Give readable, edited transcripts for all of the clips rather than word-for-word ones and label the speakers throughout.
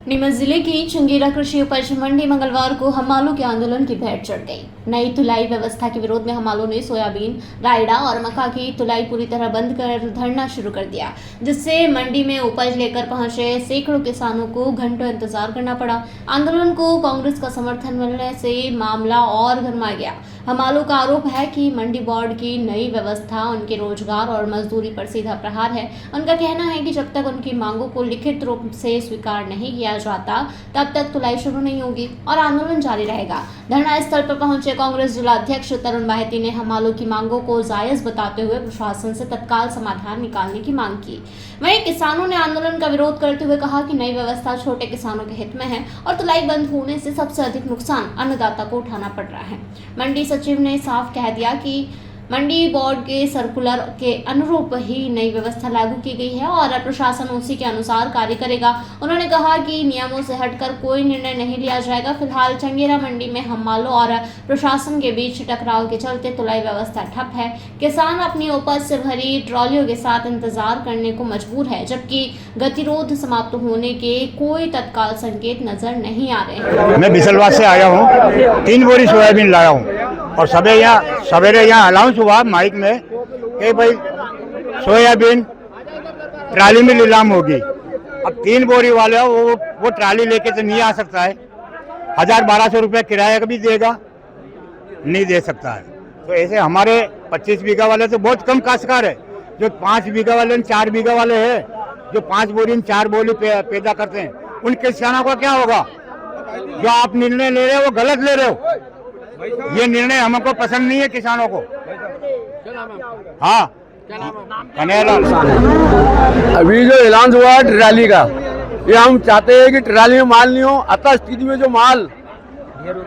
Speaker 1: नीमच जिले की चंगेरा कृषि उपज मंडी मंगलवार को हमालों के आंदोलन की भेंट चढ़ गई। नई तुलाई व्यवस्था के विरोध में हमालों ने सोयाबीन, रायडा और मक्का की तुलाई पूरी तरह बंद कर धरना शुरू कर दिया, जिससे मंडी में उपज लेकर पहुंचे सैकड़ों किसानों को घंटों इंतजार करना पड़ा। आंदोलन को कांग्रेस का समर्थन मिलने से मामला और गरमा गया। हमालों का आरोप है कि मंडी बोर्ड की नई व्यवस्था उनके रोजगार और मजदूरी पर सीधा प्रहार है। उनका कहना है कि जब तक उनकी मांगों को लिखित रूप से स्वीकार नहीं किया जाता तब तक तुलाई शुरू नहीं होगी और आंदोलन जारी रहेगा। धरना स्थल पर पहुंचे कांग्रेस जिला अध्यक्ष तरुण बाहेती ने हमालों की मांगों को जायज बताते हुए प्रशासन से तत्काल समाधान निकालने की मांग की। वहीं किसानों ने आंदोलन का विरोध करते हुए कहा कि नई व्यवस्था छोटे किसानों के हित में है और तुलाई बंद होने से सबसे अधिक नुकसान अन्नदाता को उठाना पड़ रहा है। मंडी सचिव ने साफ कह दिया कि मंडी बोर्ड के सर्कुलर के अनुरूप ही नई व्यवस्था लागू की गई है और प्रशासन उसी के अनुसार कार्य करेगा। उन्होंने कहा कि नियमों से हटकर कोई निर्णय नहीं लिया जाएगा। फिलहाल चंगेरा मंडी में हमालों और प्रशासन के बीच टकराव के चलते तुलाई व्यवस्था ठप है। किसान अपनी उपज से भरी ट्रॉलियों के साथ इंतजार करने को मजबूर है, जबकि गतिरोध समाप्त होने के कोई तत्काल संकेत नजर नहीं आ रहे हैं।
Speaker 2: मैं बिसलवास से आया हूँ, 3 बोरी सोयाबीन लाया हूँ और सवेरे यहाँ अलाउंस हुआ माइक में कि भाई सोयाबीन ट्राली में नीलाम होगी। अब 3 बोरी वाले वो ट्राली लेके तो नहीं आ सकता है, 1000-1200 रुपये किराया भी देगा, नहीं दे सकता है। तो ऐसे हमारे 25 बीघा वाले तो बहुत कम काश्तकार है, जो 5 बीघा वाले 4 बीघा वाले हैं, जो 5 बोरी में 4 बोरी पैदा करते हैं, उन किसानों का क्या होगा? जो आप निर्णय ले रहे हो वो गलत ले रहे हो। ये निर्णय हमको पसंद नहीं है किसानों को। हाँ,
Speaker 3: अभी जो ऐलान हुआ है ट्राली का, ये हम चाहते हैं कि ट्राली में माल नहीं हो। अतः स्थिति में जो माल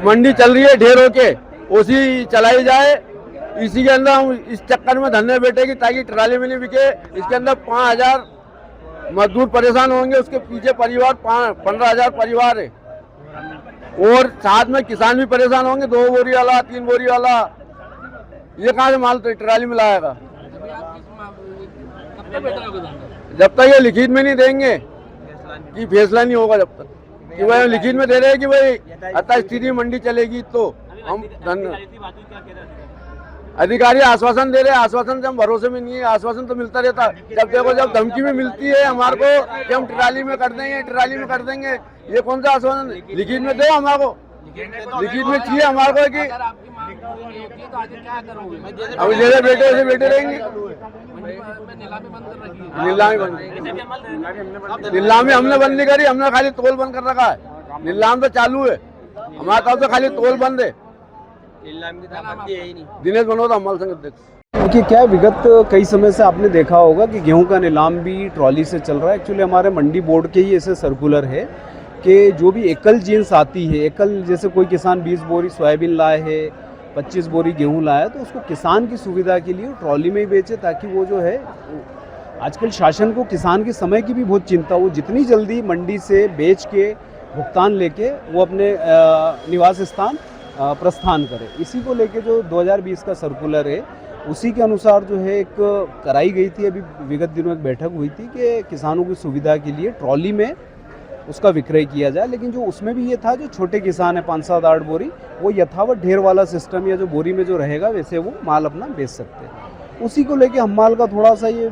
Speaker 3: मंडी चल रही है ढेर होके, उसी चलाई जाए। इसी के अंदर हम इस चक्कर में धरने बैठे कि ताकि ट्राली में नहीं बिके। इसके अंदर 5000 मजदूर परेशान होंगे, उसके पीछे परिवार 15,000 परिवार है और साथ में किसान भी परेशान होंगे। 2 बोरी वाला, 3 बोरी वाला, ये कहाँ से माल ट्राली में लाएगा? जब तक ये लिखित में नहीं देंगे कि फैसला नहीं होगा, जब तक कि भाई लिखित में दे रहे हैं कि भाई अतः स्थिति मंडी चलेगी, तो हम अधिकारी आश्वासन दे रहे हैं। आश्वासन से हम भरोसे में नहीं है। आश्वासन तो मिलता रहता, जब देखो जब धमकी में मिलती है हमारे को कि हम ट्राली में कर देंगे, ट्राली में कर देंगे। ये कौन सा आश्वासन? लिखित में दो हमारे को, लिखित में चाहिए हमारे को कि अब जैसे बैठे ऐसे बैठे रहेंगे। नीलामी हमने बंद नहीं करी, हमने खाली तोल बंद कर रखा है। नीलाम तो चालू है, हमारे पास तो खाली तोल बंद है। दिनेश मनोहर अमल संघ अध्यक्ष।
Speaker 4: देखिए, क्या विगत कई समय से आपने देखा होगा कि गेहूं का नीलाम भी ट्रॉली से चल रहा है। एक्चुअली हमारे मंडी बोर्ड के ही ऐसे सर्कुलर है कि जो भी एकल जींस आती है, एकल जैसे कोई किसान 20 बोरी सोयाबीन लाए है, 25 बोरी गेहूं लाया, तो उसको किसान की सुविधा के लिए ट्रॉली में ही बेचे, ताकि वो जो है, आजकल शासन को किसान के समय की भी बहुत चिंता, वो जितनी जल्दी मंडी से बेच के भुगतान लेके वो अपने निवास स्थान प्रस्थान करे। इसी को लेके जो 2020 का सर्कुलर है, उसी के अनुसार जो है एक कराई गई थी। अभी विगत दिनों एक बैठक हुई थी कि किसानों की सुविधा के लिए ट्रॉली में उसका विक्रय किया जाए। लेकिन जो उसमें भी ये था, जो छोटे किसान है 5-7-8 बोरी, वो यथावत ढेर वाला सिस्टम या जो बोरी में जो रहेगा वैसे वो माल अपना बेच सकते हैं। उसी को लेके हमाल का थोड़ा सा ये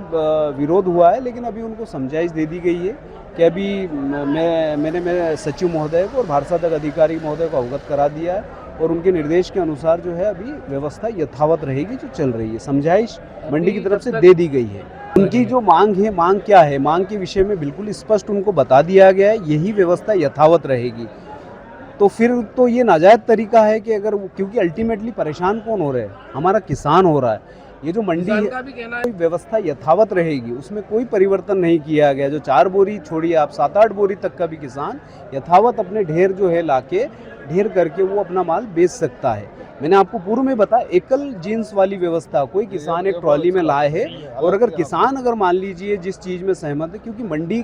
Speaker 4: विरोध हुआ है, लेकिन अभी उनको समझाइश दे दी गई है कि अभी मैंने सचिव महोदय को और भारसाधक अधिकारी महोदय को अवगत करा दिया है और उनके निर्देश के अनुसार जो है अभी व्यवस्था यथावत रहेगी जो चल रही है। समझाइश मंडी की तरफ से दे दी गई है। उनकी जो मांग है, मांग क्या है, मांग के विषय में बिल्कुल स्पष्ट उनको बता दिया गया है, यही व्यवस्था यथावत रहेगी। तो फिर तो ये नाजायज़ तरीका है कि अगर, क्योंकि अल्टीमेटली परेशान कौन हो रहा है? हमारा किसान हो रहा है। ये जो मंडी है, व्यवस्था यथावत रहेगी, उसमें कोई परिवर्तन नहीं किया गया। जो 4 बोरी छोड़िए, आप 7-8 बोरी तक का भी किसान यथावत अपने ढेर जो है लाके ढेर करके वो अपना माल बेच सकता है। मैंने आपको पूर्व में बताया, एकल जींस वाली व्यवस्था, कोई किसान एक ट्रॉली में लाए है और अगर किसान अगर मान लीजिए जिस चीज़ में सहमत है, क्योंकि मंडी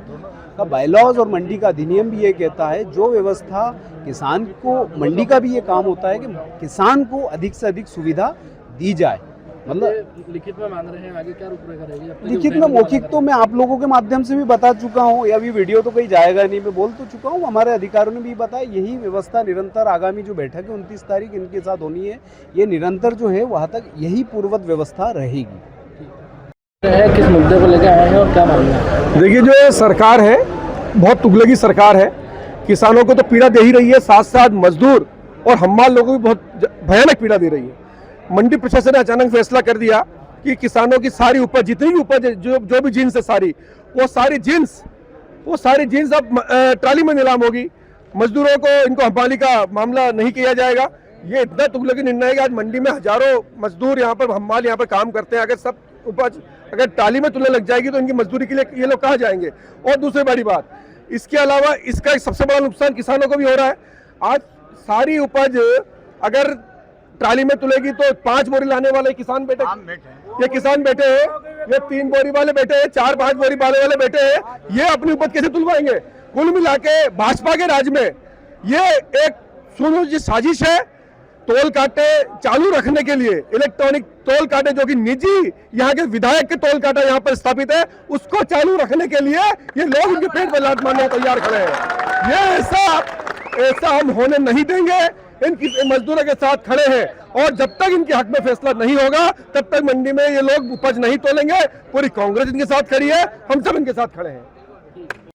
Speaker 4: का बायलॉज और मंडी का अधिनियम भी ये कहता है, जो व्यवस्था किसान को, मंडी का भी ये काम होता है कि किसान को अधिक से अधिक सुविधा दी जाए। मतलब
Speaker 5: लिखित में मांग रहे हैं, आगे क्या रूपरेखा रहेगी? अपने
Speaker 4: लिखित
Speaker 5: जो
Speaker 4: में
Speaker 5: उठाने
Speaker 4: मौखिक
Speaker 5: वाला
Speaker 4: तो मैं आप लोगों के माध्यम से भी बता चुका हूँ, अभी वीडियो तो कहीं जाएगा नहीं, मैं बोल तो चुका हूँ, हमारे अधिकारियों ने भी बताया यही व्यवस्था निरंतर आगामी जो बैठक है 29 तारीख इनके साथ होनी है, ये निरंतर जो है वहाँ तक यही पूर्ववत व्यवस्था रहेगी।
Speaker 5: है, किस मुद्दे को लेकर आए हैं और क्या मामला है?
Speaker 6: देखिए, जो ये सरकार है बहुत तुगलकी सरकार है, किसानों को तो पीड़ा दे ही रही है, साथ साथ मजदूर और हमाल लोगों को भी बहुत भयानक पीड़ा दे रही है। मंडी प्रशासन ने अचानक फैसला कर दिया कि किसानों की सारी उपज, जितनी भी उपज जो भी जीन्स है सारी, वो सारी जीन्स अब ट्राली में नीलाम होगी। मजदूरों को, इनको हमाली का मामला नहीं किया जाएगा। ये इतना तुगलकी निर्णय है कि आज मंडी में हजारों मजदूर यहाँ पर, हमाल यहाँ पर काम करते हैं, अगर सब उपज अगर ट्राली में तुलने लग जाएगी तो इनकी मजदूरी के लिए ये लोग कहाँ जाएंगे। और दूसरी बड़ी बात, इसके अलावा इसका एक सबसे बड़ा नुकसान किसानों को भी हो रहा है। आज सारी उपज अगर ट्राली में तुलेगी तो 5 बोरी लाने वाले किसान बैठे हैं, ये 3 बोरी वाले बैठे हैं, 4-5 बोरी वाले बैठे हैं, ये अपनी उपज कैसे तुलवाएंगे? कुल मिला के भाजपा के राज में ये एक सुनियोजित साजिश है। टोल काटे चालू रखने के लिए, इलेक्ट्रॉनिक टोल काटे जो कि निजी यहाँ के विधायक के टोल काटा यहाँ पर स्थापित है, उसको चालू रखने के लिए ये लोग उनके पेट पर लात मारने को तैयार खड़े हैं। ये ऐसा हम होने नहीं देंगे। इनकी मजदूरों के साथ खड़े हैं और जब तक इनके हक में फैसला नहीं होगा तब तक मंडी में ये लोग उपज नहीं तोलेंगे। पूरी कांग्रेस इनके साथ खड़ी है, हम सब इनके साथ खड़े हैं।